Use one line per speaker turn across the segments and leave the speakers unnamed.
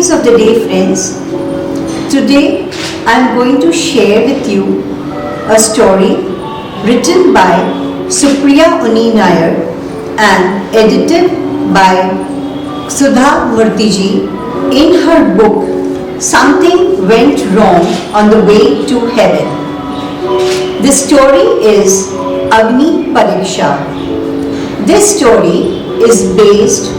Greetings of the day, friends. Today I am going to share with you a story written by Supriya Uni Nair and edited by Sudha Murthyji in her book Something Went Wrong on the Way to Heaven. The story is Agni Pareeksha. This story is based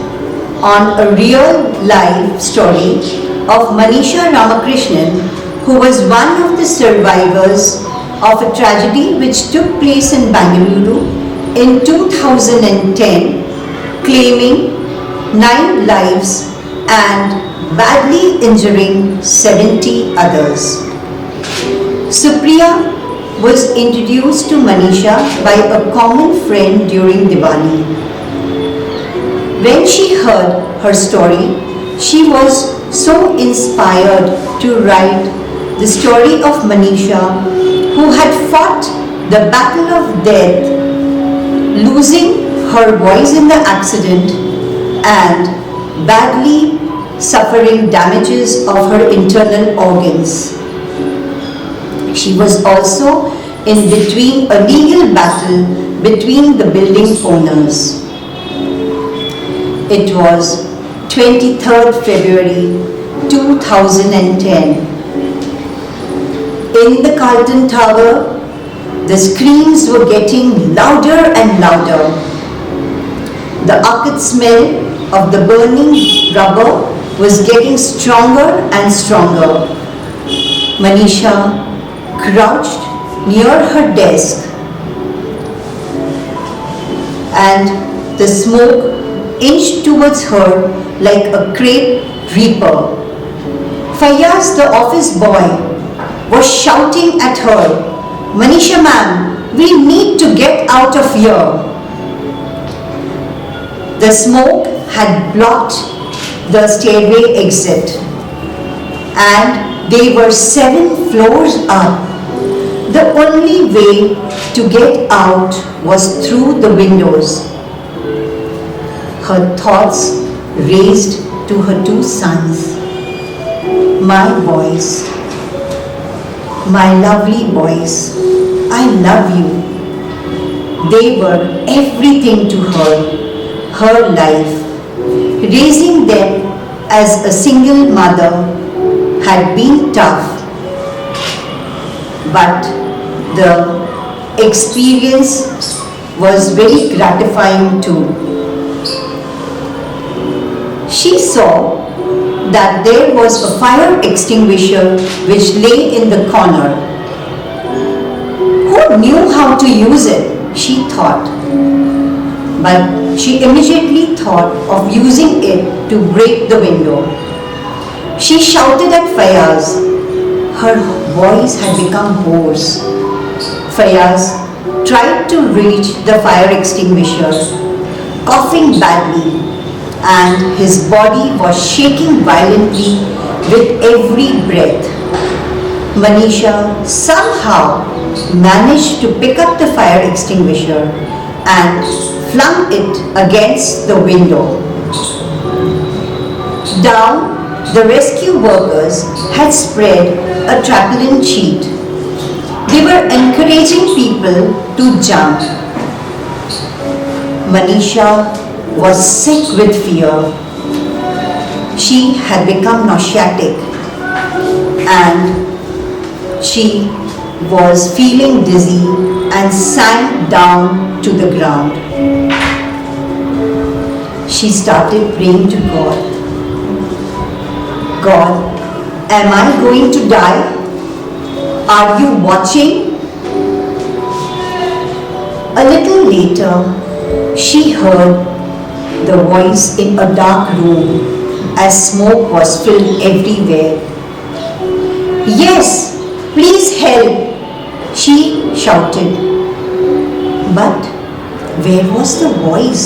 on a real life story of Manisha Ramakrishnan, who was one of the survivors of a tragedy which took place in Bangalore in 2010, claiming 9 lives and badly injuring 70 others. Supriya was introduced to Manisha by a common friend during Diwali. When she heard her story, she was so inspired to write the story of Manisha, who had fought the battle of death, losing her voice in the accident and badly suffering damages of her internal organs. She was also in between a legal battle between the building owners. It was 23rd February 2010. In the Carlton Tower, the screams were getting louder and louder. The acrid smell of the burning rubber was getting stronger and stronger. Manisha crouched near her desk and the smoke inched towards her like a great reaper. Fayaz, the office boy, was shouting at her, "Manisha ma'am, we need to get out of here." The smoke had blocked the stairway exit and they were 7 floors up. The only way to get out was through the windows. Her thoughts raised to her 2 sons. "My boys, my lovely boys, I love you." They were everything to her, her life. Raising them as a single mother had been tough, but the experience was very gratifying too. She saw that there was a fire extinguisher which lay in the corner. Who knew how to use it, she thought. But she immediately thought of using it to break the window. She shouted at Fayaz. Her voice had become hoarse. Fayaz tried to reach the fire extinguisher, coughing badly, and his body was shaking violently with every breath. Manisha somehow managed to pick up the fire extinguisher and flung it against the window. Down, the rescue workers had spread a tarpaulin sheet. They were encouraging people to jump. Manisha was sick with fear. She had become nauseatic and she was feeling dizzy and sank down to the ground. She started praying to God. "God, am I going to die? Are you watching?" A little later, she heard the voice in a dark room as smoke was filled everywhere. "Yes, please help," she shouted. But where was the voice?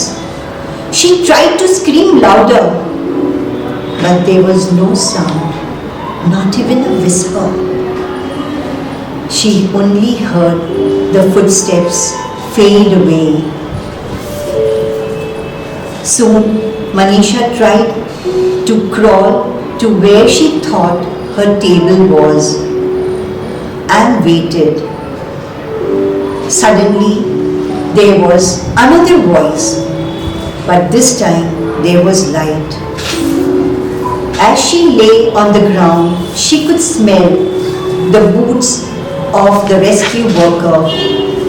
She tried to scream louder, but there was no sound, not even a whisper. She only heard the footsteps fade away. Soon, Manisha tried to crawl to where she thought her table was and waited. Suddenly, there was another voice, but this time there was light. As she lay on the ground, she could smell the boots of the rescue worker.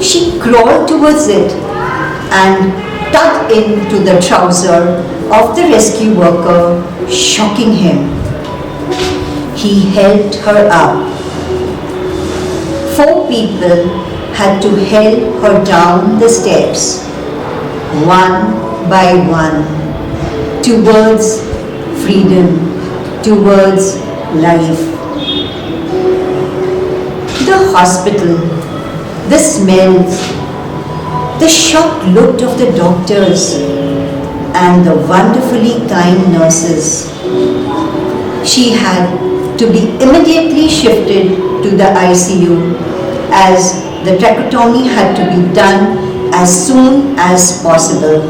She crawled towards it and tugged into the trouser of the rescue worker, shocking him. He helped her up. 4 people had to help her down the steps, one by one, towards freedom, towards life. The hospital, the smells, the shocked look of the doctors, and the wonderfully kind nurses. She had to be immediately shifted to the ICU as the tracheotomy had to be done as soon as possible.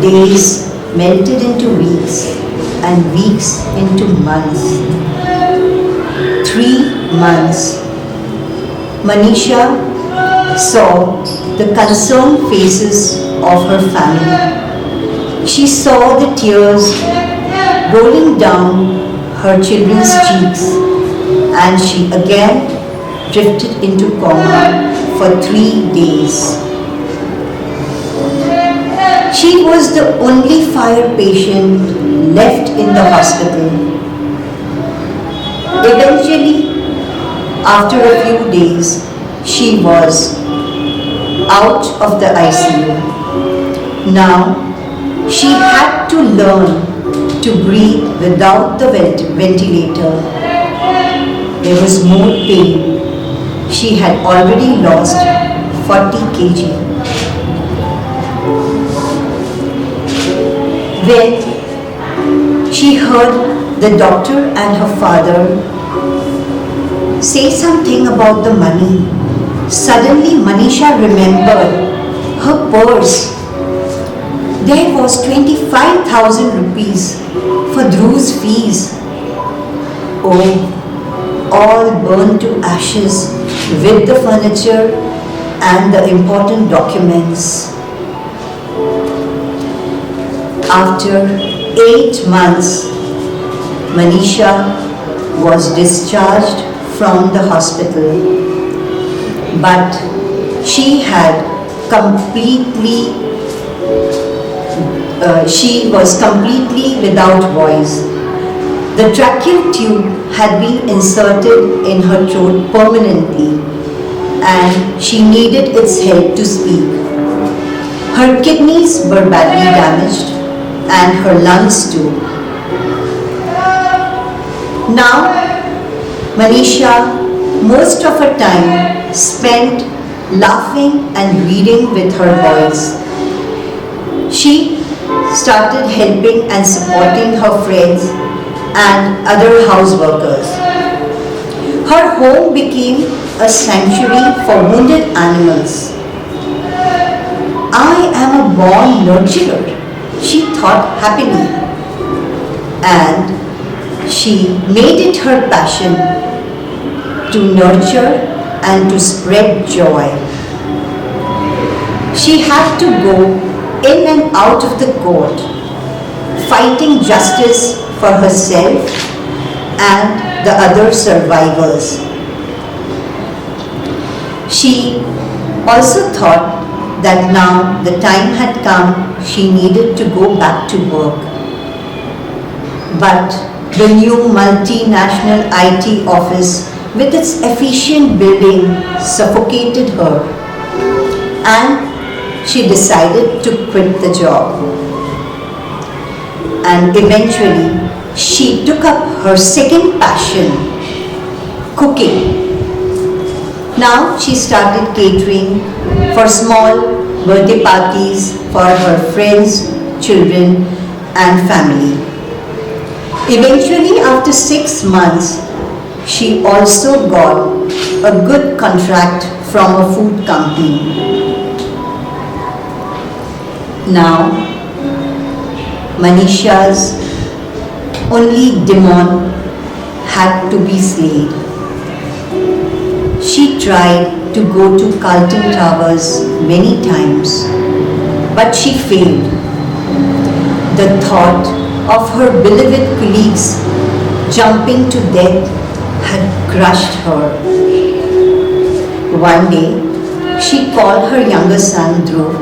Days melted into weeks and weeks into months. 3 months. Manisha saw the concerned faces of her family. She saw the tears rolling down her children's cheeks, and she again drifted into coma for 3 days. She was the only fire patient left in the hospital. Eventually, after a few days, she was out of the ICU. Now, she had to learn to breathe without the ventilator. There was more pain. She had already lost 40 kg. When she heard the doctor and her father say something about the money, suddenly Manisha remembered her purse. There was 25,000 rupees for Dhruv's fees. Oh, all burned to ashes with the furniture and the important documents. After 8 months, Manisha was discharged from the hospital, but she was completely without voice. The tracheal tube had been inserted in her throat permanently, and she needed its help to speak. Her kidneys were badly damaged, and her lungs too. Now, Manisha most of her time spent laughing and reading with her boys. She started helping and supporting her friends and other houseworkers. Her home became a sanctuary for wounded animals. I am a born nurturer, she thought happily, and she made it her passion to nurture and to spread joy. She had to go in and out of the court, fighting justice for herself and the other survivors. She also thought that now the time had come, she needed to go back to work. But the new multinational IT office with its efficient building suffocated her, and she decided to quit the job. And eventually, she took up her second passion, cooking. Now she started catering for small birthday parties for her friends, children, and family. Eventually, after 6 months, she also got a good contract from a food company. Now, Manisha's only demon had to be slain. She tried to go to Carlton Towers many times, but she failed. The thought of her beloved colleagues jumping to death had crushed her. One day, she called her younger son Dhruv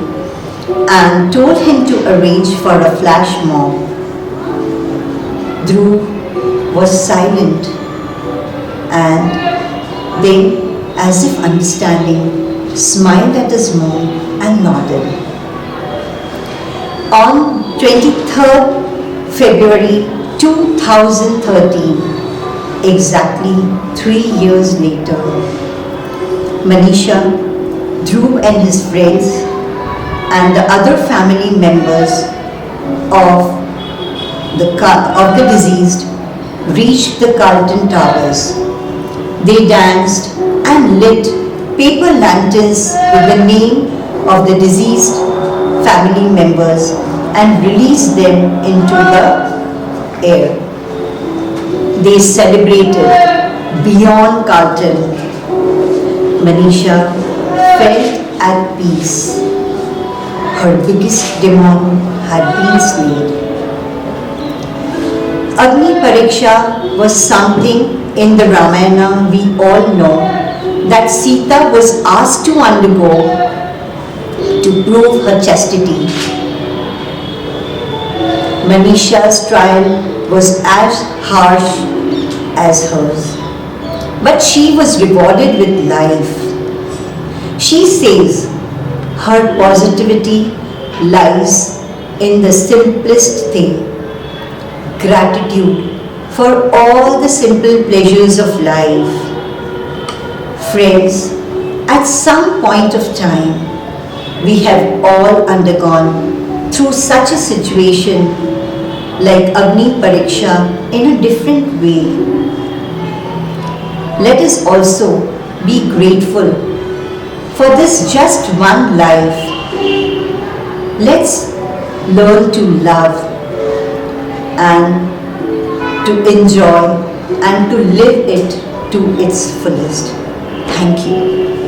and told him to arrange for a flash mob. Dhruv was silent and then, as if understanding, smiled at his mom and nodded. On 23rd February 2013, exactly 3 years later, Manisha, Dhruv and his friends and the other family members of the deceased reached the Carlton Towers. They danced and lit paper lanterns with the name of the deceased family members and released them into the air. They celebrated beyond Carlton. Manisha felt at peace. Her biggest demon had been slain. Agni Pareeksha was something in the Ramayana we all know that Sita was asked to undergo to prove her chastity. Manisha's trial was as harsh as hers, but she was rewarded with life. She says her positivity lies in the simplest thing: gratitude for all the simple pleasures of life. Friends, at some point of time, we have all undergone through such a situation like Agni Pareeksha in a different way. Let us also be grateful for this just one life. Let's learn to love and to enjoy and to live it to its fullest. Thank you.